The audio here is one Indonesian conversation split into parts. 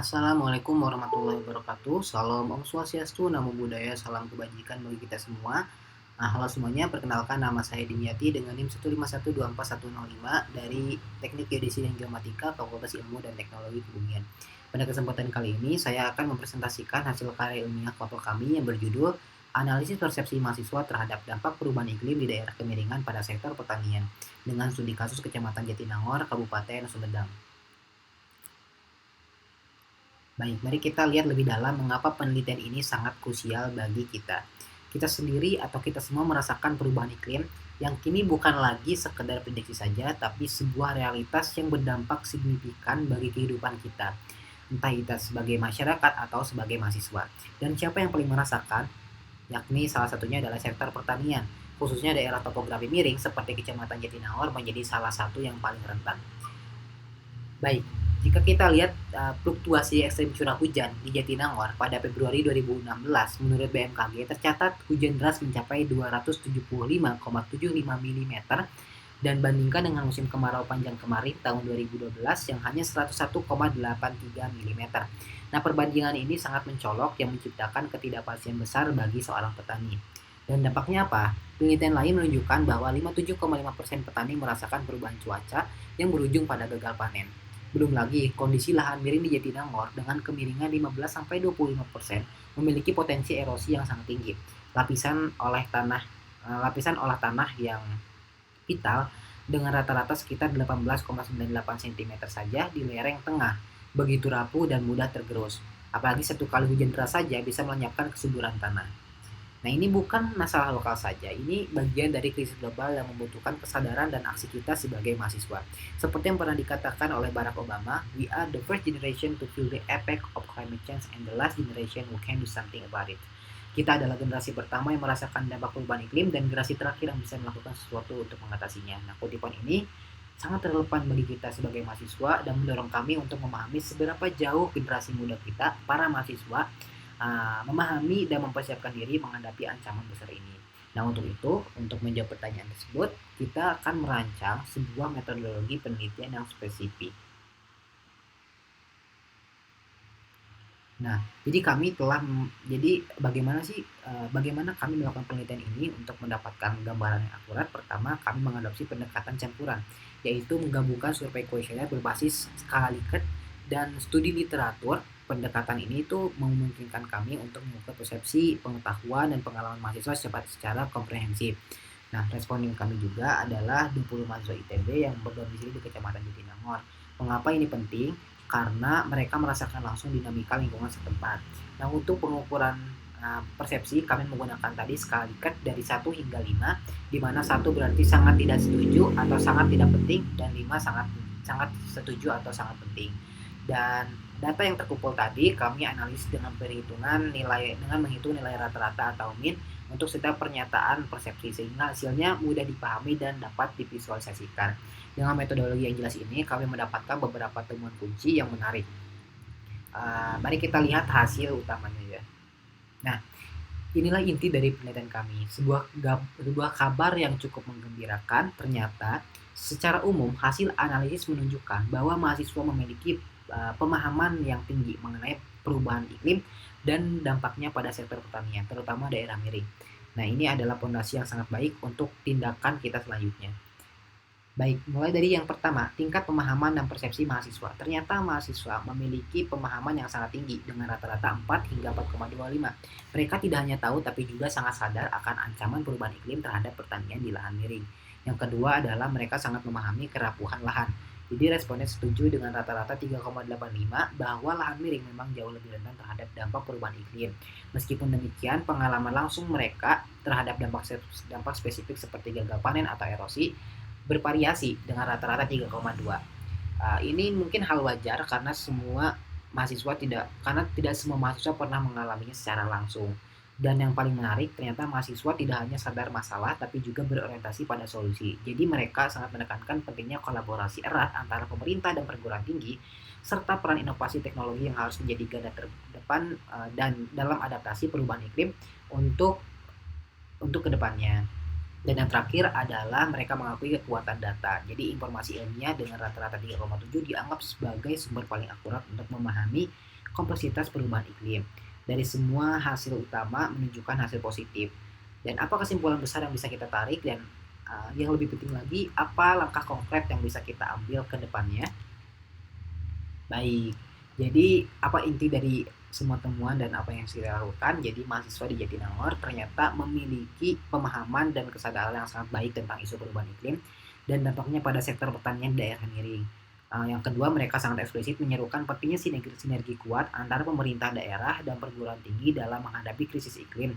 Assalamualaikum warahmatullahi wabarakatuh. Salam Om Swastiastu, Namo Buddhaya, salam kebajikan bagi kita semua. Halo semuanya, perkenalkan nama saya Dimyati dengan NIM 151241105 dari Teknik Geodesi dan Geomatika, Fakultas Ilmu dan Teknologi Kebumian. Pada kesempatan kali ini, saya akan mempresentasikan hasil karya ilmiah kelompok kami yang berjudul Analisis Persepsi Mahasiswa Terhadap Dampak Perubahan Iklim di Daerah Kemiringan pada Sektor Pertanian dengan studi kasus Kecamatan Jatinangor, Kabupaten Sumedang. Baik, mari kita lihat lebih dalam mengapa penelitian ini sangat krusial bagi kita. Kita sendiri atau kita semua merasakan perubahan iklim yang kini bukan lagi sekedar prediksi saja, tapi sebuah realitas yang berdampak signifikan bagi kehidupan kita. Entah kita sebagai masyarakat atau sebagai mahasiswa. Dan siapa yang paling merasakan? Yakni salah satunya adalah sektor pertanian. Khususnya daerah topografi miring seperti Kecamatan Jatinangor menjadi salah satu yang paling rentan. Baik, jika kita lihat fluktuasi ekstrem curah hujan di Jatinangor pada Februari 2016, menurut BMKG tercatat hujan deras mencapai 275,75 mm dan bandingkan dengan musim kemarau panjang kemarin tahun 2012 yang hanya 101,83 mm. Nah, perbandingan ini sangat mencolok yang menciptakan ketidakpastian besar bagi seorang petani. Dan dampaknya apa? Penelitian lain menunjukkan bahwa 57,5% petani merasakan perubahan cuaca yang berujung pada gagal panen. Belum lagi, kondisi lahan miring di Jatinangor dengan kemiringan 15-25% memiliki potensi erosi yang sangat tinggi. Lapisan olah tanah yang vital dengan rata-rata sekitar 18,98 cm saja di lereng tengah, begitu rapuh dan mudah tergerus. Apalagi satu kali hujan deras saja bisa melenyapkan kesuburan tanah. Nah, ini bukan masalah lokal saja, ini bagian dari krisis global yang membutuhkan kesadaran dan aksi kita sebagai mahasiswa. Seperti yang pernah dikatakan oleh Barack Obama, we are the first generation to feel the effect of climate change and the last generation who can do something about it. Kita adalah generasi pertama yang merasakan dampak perubahan iklim dan generasi terakhir yang bisa melakukan sesuatu untuk mengatasinya. Nah, kutipan ini sangat relevan bagi kita sebagai mahasiswa dan mendorong kami untuk memahami seberapa jauh generasi muda kita, para mahasiswa, memahami dan mempersiapkan diri menghadapi ancaman besar ini. Nah, untuk itu, untuk menjawab pertanyaan tersebut, kita akan merancang sebuah metodologi penelitian yang spesifik. Nah, bagaimana kami melakukan penelitian ini untuk mendapatkan gambaran yang akurat? Pertama, kami mengadopsi pendekatan campuran, yaitu menggabungkan survei kuesioner berbasis skala Likert dan studi literatur. Pendekatan ini itu memungkinkan kami untuk mengukur persepsi, pengetahuan, dan pengalaman mahasiswa secara komprehensif. Nah, responden kami juga adalah 20 mahasiswa ITB yang berdomisili di Kecamatan Jatinangor. Mengapa ini penting? Karena mereka merasakan langsung dinamika lingkungan setempat. Nah, untuk pengukuran persepsi kami menggunakan tadi skala Likert dari 1 hingga 5, di mana 1 berarti sangat tidak setuju atau sangat tidak penting dan 5 sangat sangat setuju atau sangat penting. Dan data yang terkumpul tadi kami analisis dengan menghitung nilai rata-rata atau min untuk setiap pernyataan persepsi sehingga hasilnya mudah dipahami dan dapat divisualisasikan. Dengan metodologi yang jelas ini kami mendapatkan beberapa temuan kunci yang menarik. Mari kita lihat hasil utamanya ya. Nah, inilah inti dari penelitian kami. Sebuah kabar yang cukup menggembirakan. Ternyata secara umum hasil analisis menunjukkan bahwa mahasiswa memiliki pemahaman yang tinggi mengenai perubahan iklim dan dampaknya pada sektor pertanian, terutama daerah miring. Nah, ini adalah fondasi yang sangat baik untuk tindakan kita selanjutnya. Baik, mulai dari yang pertama, tingkat pemahaman dan persepsi mahasiswa. Ternyata mahasiswa memiliki pemahaman yang sangat tinggi dengan rata-rata 4 hingga 4,25. Mereka tidak hanya tahu tapi juga sangat sadar akan ancaman perubahan iklim terhadap pertanian di lahan miring. Yang kedua adalah mereka sangat memahami kerapuhan lahan. Jadi responden setuju dengan rata-rata 3,85 bahwa lahan miring memang jauh lebih rentan terhadap dampak perubahan iklim. Meskipun demikian, pengalaman langsung mereka terhadap dampak spesifik seperti gagal panen atau erosi bervariasi dengan rata-rata 3,2. Ini mungkin hal wajar karena tidak semua mahasiswa pernah mengalaminya secara langsung. Dan yang paling menarik, ternyata mahasiswa tidak hanya sadar masalah tapi juga berorientasi pada solusi. Jadi mereka sangat menekankan pentingnya kolaborasi erat antara pemerintah dan perguruan tinggi serta peran inovasi teknologi yang harus menjadi garda terdepan dan dalam adaptasi perubahan iklim untuk kedepannya. Dan yang terakhir adalah mereka mengakui kekuatan data. Jadi informasi ilmiah dengan rata-rata 3,7 dianggap sebagai sumber paling akurat untuk memahami kompleksitas perubahan iklim. Dari semua hasil utama menunjukkan hasil positif. Dan apa kesimpulan besar yang bisa kita tarik dan yang lebih penting lagi, apa langkah konkret yang bisa kita ambil ke depannya? Baik, jadi apa inti dari semua temuan dan apa yang saya lakukan? Jadi mahasiswa di Jatinangor ternyata memiliki pemahaman dan kesadaran yang sangat baik tentang isu perubahan iklim dan dampaknya pada sektor pertanian daerah miring. Yang kedua, mereka sangat eksplisit menyerukan pentingnya sinergi kuat antara pemerintah daerah dan perguruan tinggi dalam menghadapi krisis iklim.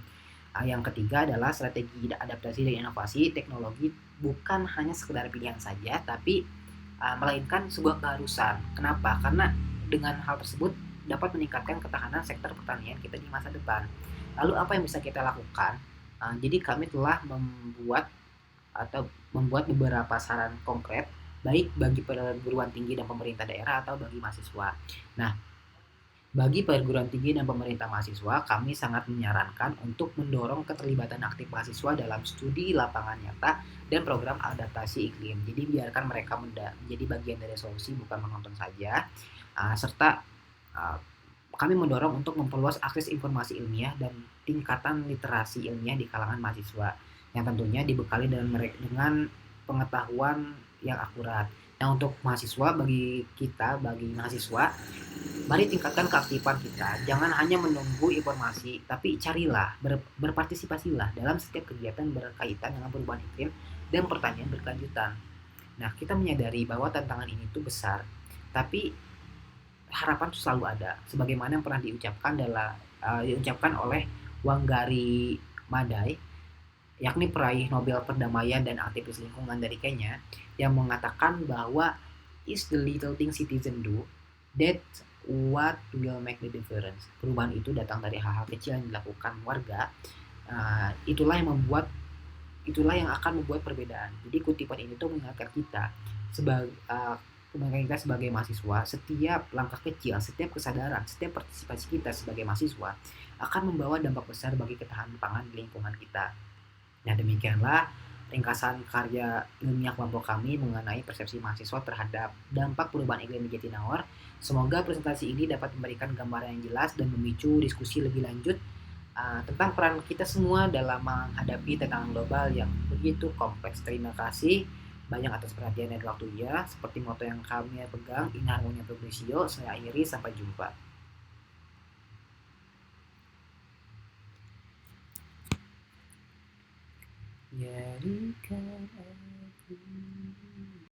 Yang ketiga adalah strategi adaptasi dan inovasi teknologi bukan hanya sekedar pilihan saja, tapi melainkan sebuah keharusan. Kenapa? Karena dengan hal tersebut dapat meningkatkan ketahanan sektor pertanian kita di masa depan. Lalu apa yang bisa kita lakukan? Jadi kami telah membuat beberapa saran konkret baik bagi perguruan tinggi dan pemerintah daerah atau bagi mahasiswa. Nah, bagi perguruan tinggi dan pemerintah mahasiswa, kami sangat menyarankan untuk mendorong keterlibatan aktif mahasiswa dalam studi lapangan nyata dan program adaptasi iklim. Jadi biarkan mereka menjadi bagian dari solusi, bukan menonton saja. Serta kami mendorong untuk memperluas akses informasi ilmiah dan tingkatan literasi ilmiah di kalangan mahasiswa yang tentunya dibekali dengan pengetahuan yang akurat. Nah, untuk mahasiswa, bagi mahasiswa, mari tingkatkan keaktifan kita. Jangan hanya menunggu informasi, tapi carilah, berpartisipasilah dalam setiap kegiatan berkaitan dengan perubahan iklim dan pertanian berkelanjutan. Nah, kita menyadari bahwa tantangan ini tuh besar, tapi harapan tuh selalu ada. Sebagaimana yang pernah diucapkan oleh Wangari Maathai, yakni peraih Nobel Perdamaian dan aktivis lingkungan dari Kenya, yang mengatakan bahwa is the little thing citizen do that what will make the difference. Perubahan itu datang dari hal-hal kecil yang dilakukan warga. Itulah yang akan membuat perbedaan. Jadi kutipan ini tuh mengingatkan kita sebagai mahasiswa, setiap langkah kecil, setiap kesadaran, setiap partisipasi kita sebagai mahasiswa akan membawa dampak besar bagi ketahanan pangan di lingkungan kita. Nah, demikianlah ringkasan karya ilmiah kelompok kami mengenai persepsi mahasiswa terhadap dampak perubahan iklim di Jatinangor. Semoga presentasi ini dapat memberikan gambaran yang jelas dan memicu diskusi lebih lanjut tentang peran kita semua dalam menghadapi tantangan global yang begitu kompleks. Terima kasih banyak atas perhatian dan waktunya. Seperti moto yang kami pegang, in harmonia progressio, saya akhiri, sampai jumpa. Jadikan aku